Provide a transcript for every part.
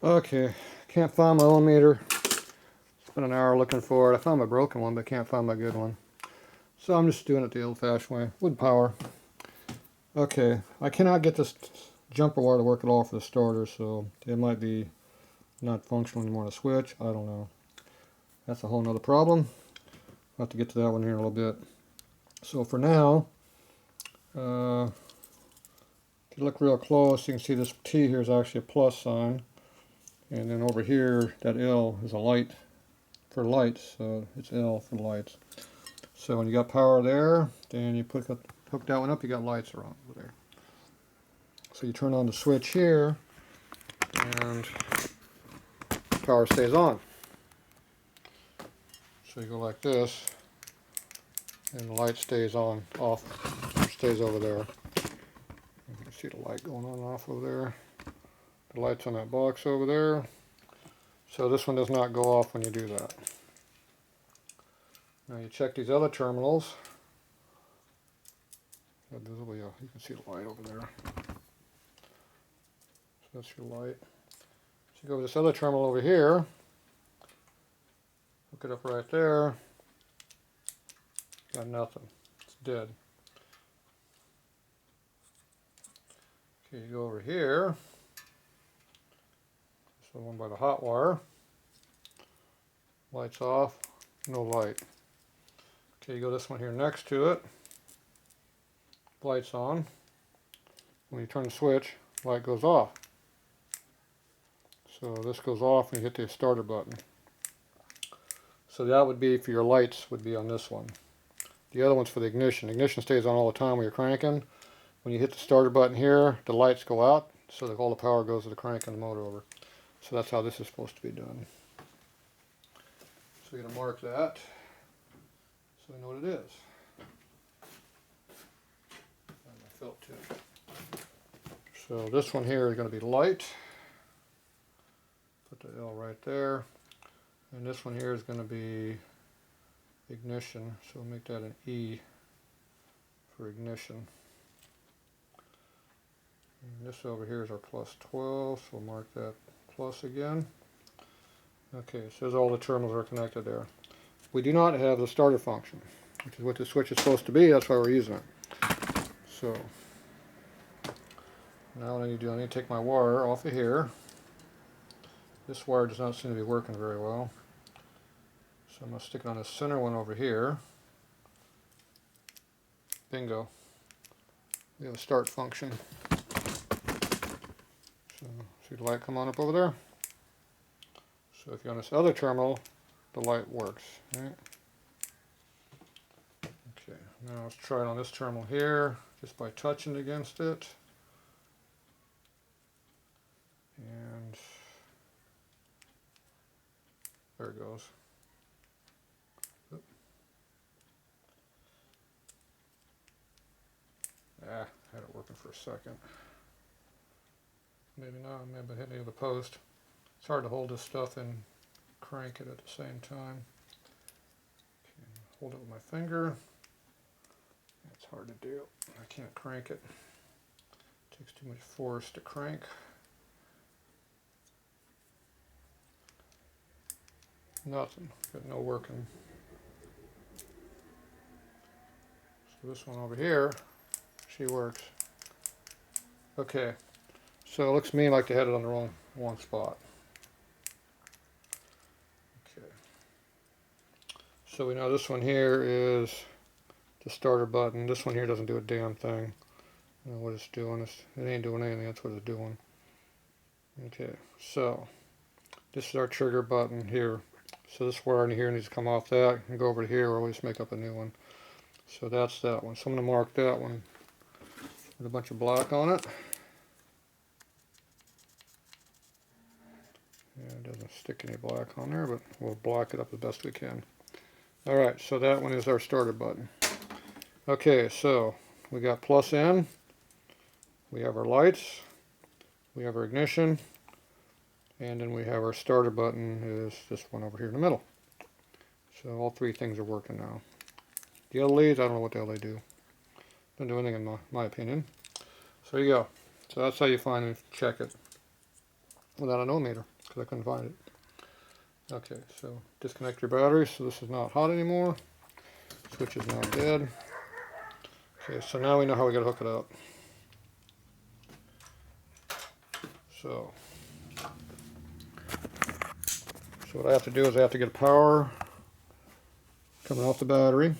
Okay, can't find my own meter. Spent an hour looking for it. I found my broken one, but can't find my good one. So I'm just doing it the old-fashioned way, with power. Okay, I cannot get this jumper wire to work at all for the starter, so it might be not functional anymore on the switch. I don't know. That's a whole nother problem. I'll have to get to that one here in a little bit. So for now, if you look real close, you can see this T here is actually a plus sign. And then over here, that L is a light for lights, so it's L for lights. So when you got power there, then you hook that one up, you got lights around over there. So you turn on the switch here, and power stays on. So you go like this, and the light stays on, off, stays over there. You can see the light going on and off over there. The light's on that box over there. So this one does not go off when you do that. Now you check these other terminals. You can see the light over there. So that's your light. So you go to this other terminal over here. Hook it up right there. Got nothing. It's dead. Okay, you go over here. So one by the hot wire. Lights off. No light. Okay, you go this one here next to it. Lights on. When you turn the switch, light goes off. So this goes off when you hit the starter button. So that would be for your lights, would be on this one. The other one's for the ignition. Ignition stays on all the time when you're cranking. When you hit the starter button here, the lights go out, so that all the power goes to the crank and the motor over. So that's how this is supposed to be done. So you're going to mark that, so we know what it is. And my felt tip. So this one here is going to be light. Put the L right there. And this one here is going to be ignition, so we'll make that an E for ignition. And this over here is our plus 12, so we'll mark that plus again. Okay, so there's all the terminals are connected there. We do not have the starter function, which is what the switch is supposed to be. That's why we're using it. So now what I need to do, I need to take my wire off of here. This wire does not seem to be working very well. So I'm going to stick it on the center one over here. Bingo. We have a start function. So see the light come on up over there? So if you're on this other terminal, the light works. Right? Okay, now let's try it on this terminal here, just by touching against it. And there it goes. Had it working for a second. Maybe not, maybe hitting the post. It's hard to hold this stuff and crank it at the same time. Okay, hold it with my finger. It's hard to do. I can't crank it. It takes too much force to crank. Nothing. Got no working. So this one over here, she works. Okay, so it looks to me like they had it on the wrong spot. Okay, so we know this one here is the starter button. This one here doesn't do a damn thing. I don't know what it's doing. It ain't doing anything. That's what it's doing. Okay, so this is our trigger button here. So this wire in here needs to come off that and go over to here, or we'll just make up a new one. So that's that one. So I'm going to mark that one with a bunch of black on it. Yeah, it doesn't stick any black on there, but we'll black it up as best we can. Alright, so that one is our starter button. Okay, so we got plus in, we have our lights, we have our ignition, and then we have our starter button is this one over here in the middle. So all three things are working now. The other leads, I don't know what the hell they do. Don't do anything in my opinion. So there you go. So that's how you find and check it without an ohm meter. because I couldn't find it. Okay, so disconnect your battery, so this is not hot anymore. Switch is now dead. Okay, so now we know how we got to hook it up. So what I have to do is I have to get power coming off the battery,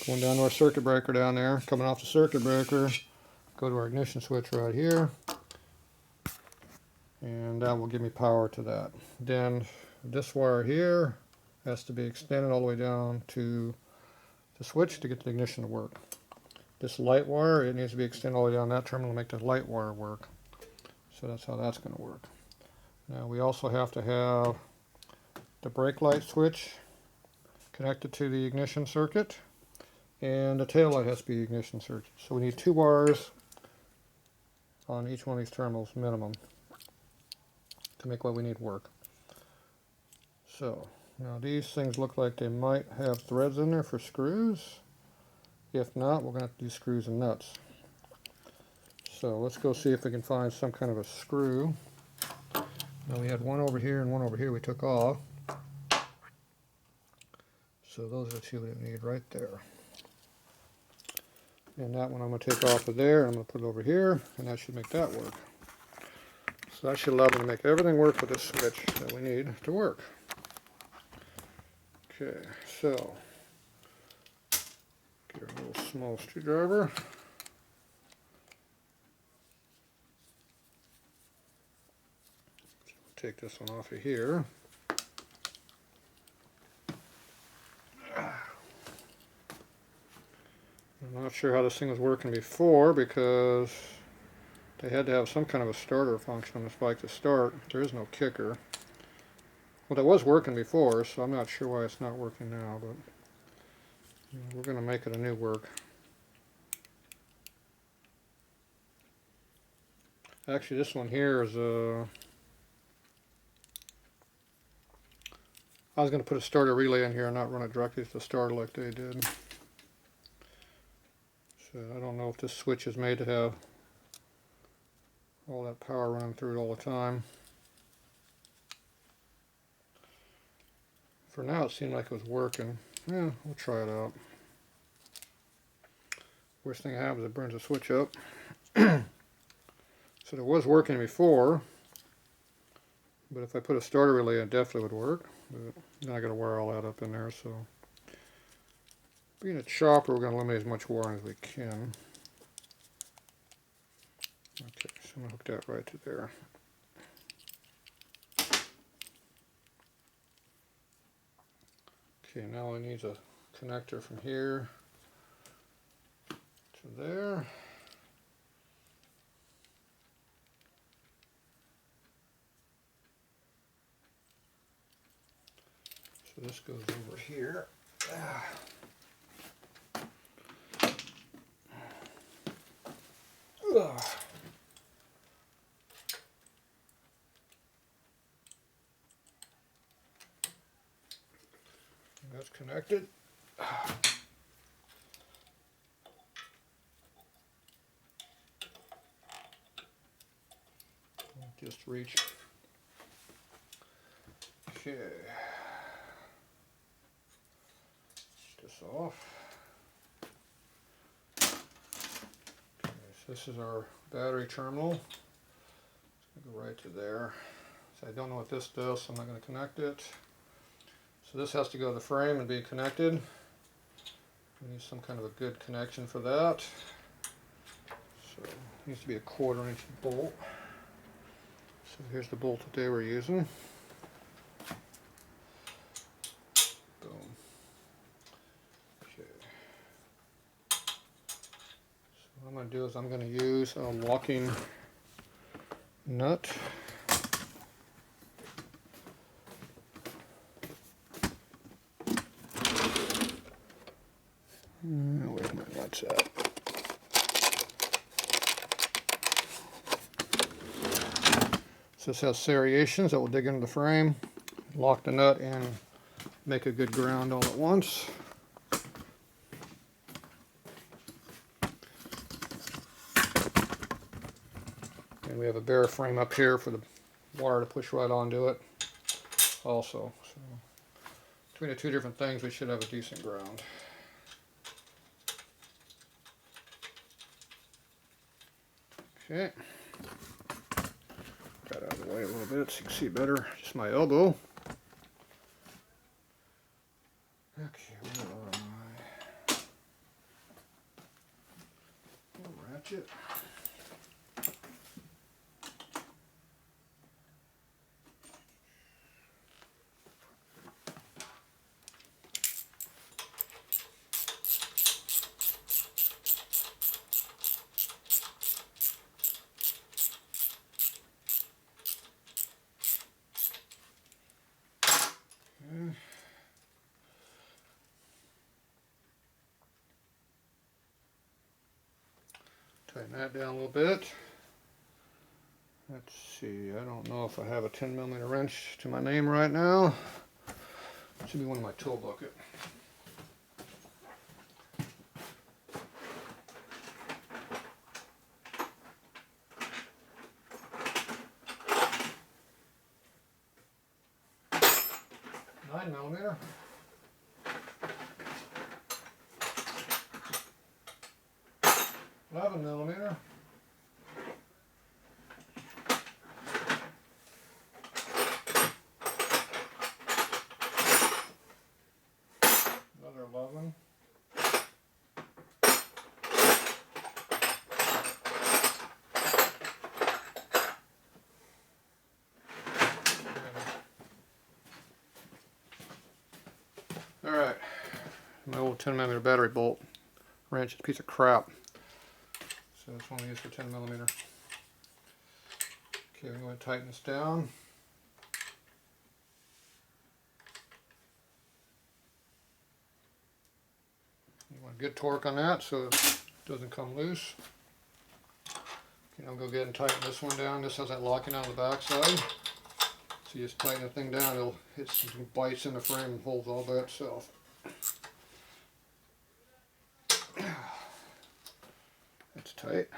going down to our circuit breaker down there, coming off the circuit breaker, go to our ignition switch right here, and that will give me power to that. Then this wire here has to be extended all the way down to the switch to get the ignition to work. This light wire, it needs to be extended all the way down that terminal to make the light wire work. So that's how that's going to work. Now we also have to have the brake light switch connected to the ignition circuit, and the tail light has to be ignition circuit. So we need 2 wires on each one of these terminals minimum to make what we need work. So now these things look like they might have threads in there for screws. If not, we're going to have to do screws and nuts. So let's go see if we can find some kind of a screw. Now we had one over here and one over here we took off. So those are the 2 we need right there. And that one I'm going to take off of there, and I'm going to put it over here, and that should make that work. So that should allow me to make everything work with this switch that we need to work. Okay, so get a little small screwdriver. Take this one off of here. I'm not sure how this thing was working before because they had to have some kind of a starter function on this bike to start. There is no kicker. Well, that was working before, so I'm not sure why it's not working now, but we're going to make it a new work. Actually, this one here is I was going to put a starter relay in here and not run it directly to the starter like they did. So I don't know if this switch is made to have all that power running through it all the time. For now it seemed like it was working. Yeah, we'll try it out. Worst thing that happens is it burns the switch up. So it was working before, but if I put a starter relay in, it definitely would work. But then I got to wire all that up in there, so being a chopper, we're going to eliminate as much wiring as we can. Okay, so I'm going to hook that right to there. Okay, now I need a connector from here to there. So this goes over here. That's connected. Just reach. Okay. This off. Okay, so this is our battery terminal. It's going to go right to there. So I don't know what this does, so I'm not going to connect it. So this has to go to the frame and be connected. We need some kind of a good connection for that. So it needs to be a 1/4 inch bolt. So here's the bolt that they were using. Boom. Okay. So what I'm going to do is I'm going to use a locking nut. Where's my nuts at? So this has serrations that will dig into the frame, lock the nut, and make a good ground all at once. And we have a bare frame up here for the wire to push right onto it also. So between the two different things, we should have a decent ground. Okay. Got out of the way a little bit so you can see better. Just my elbow. Okay, where are my ratchet? Okay. Tighten that down a little bit. Let's see, I don't know if I have a 10mm wrench to my name right now. It should be one in my tool bucket. Nine millimeter. 11mm. Another 11. All right, my old 10mm battery bolt wrench is a piece of crap. So this one we use for 10mm. Okay, we're going to tighten this down. You want good torque on that so it doesn't come loose. Okay, I'll go ahead and tighten this one down. This has that locking on the back side. So you just tighten the thing down, it bites in the frame and holds all by itself. That's tight.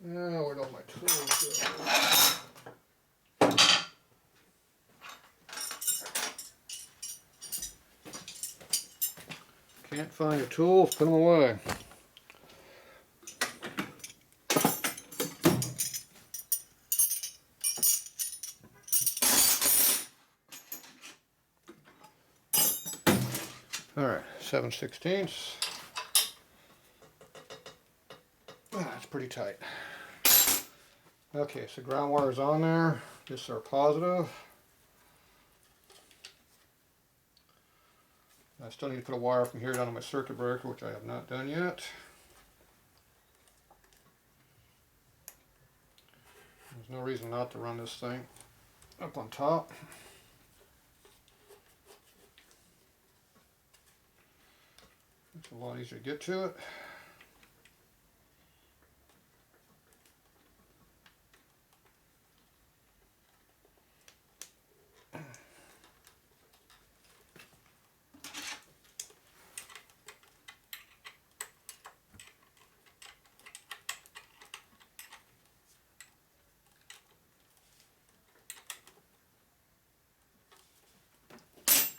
Now, where'd all my tools go? Can't find your tools, put them away. Alright, 7/16. That's pretty tight. Okay, so ground wire's on there. This is our positive. I still need to put a wire from here down to my circuit breaker, which I have not done yet. There's no reason not to run this thing up on top. It's a lot easier to get to it.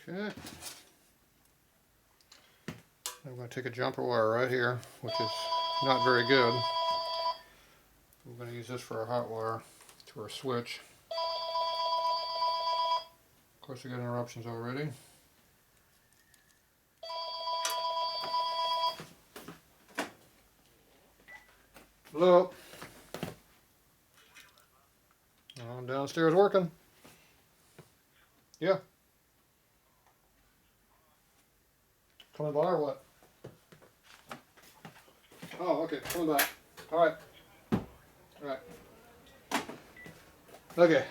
Okay. I'm going to take a jumper wire right here, which is not very good. We're going to use this for our hot wire to our switch. Of course, we got interruptions already. Hello? I'm downstairs working. Yeah. Coming by or what? Oh, okay, coming back. Alright. Alright. Okay.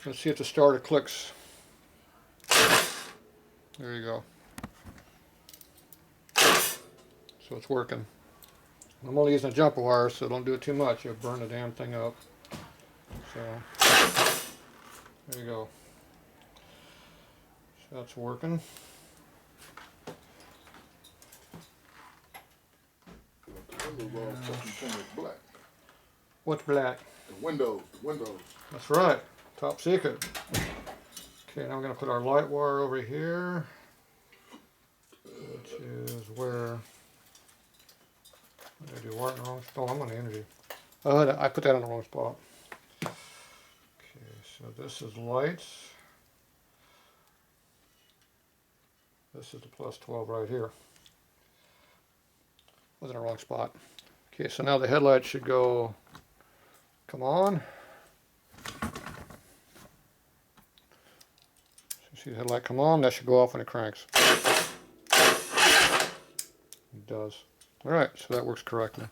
Let's see if the starter clicks. There you go. So it's working. I'm only using a jumper wire, so don't do it too much. You'll burn the damn thing up. So, there you go. So that's working. Black. What's black? The windows. That's right. Top secret. Okay, now I'm going to put our light wire over here, which is where did I do wire in the wrong spot? Oh, I'm on the energy. Oh, I put that in the wrong spot. Okay, so this is lights. This is the plus 12 right here. Was in the wrong spot. Okay, so now the headlight should go, come on. See the headlight come on, that should go off when it cranks. It does. Alright, so that works correctly.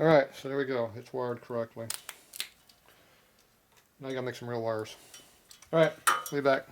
Alright, so there we go. It's wired correctly. Now you gotta make some real wires. Alright, be back.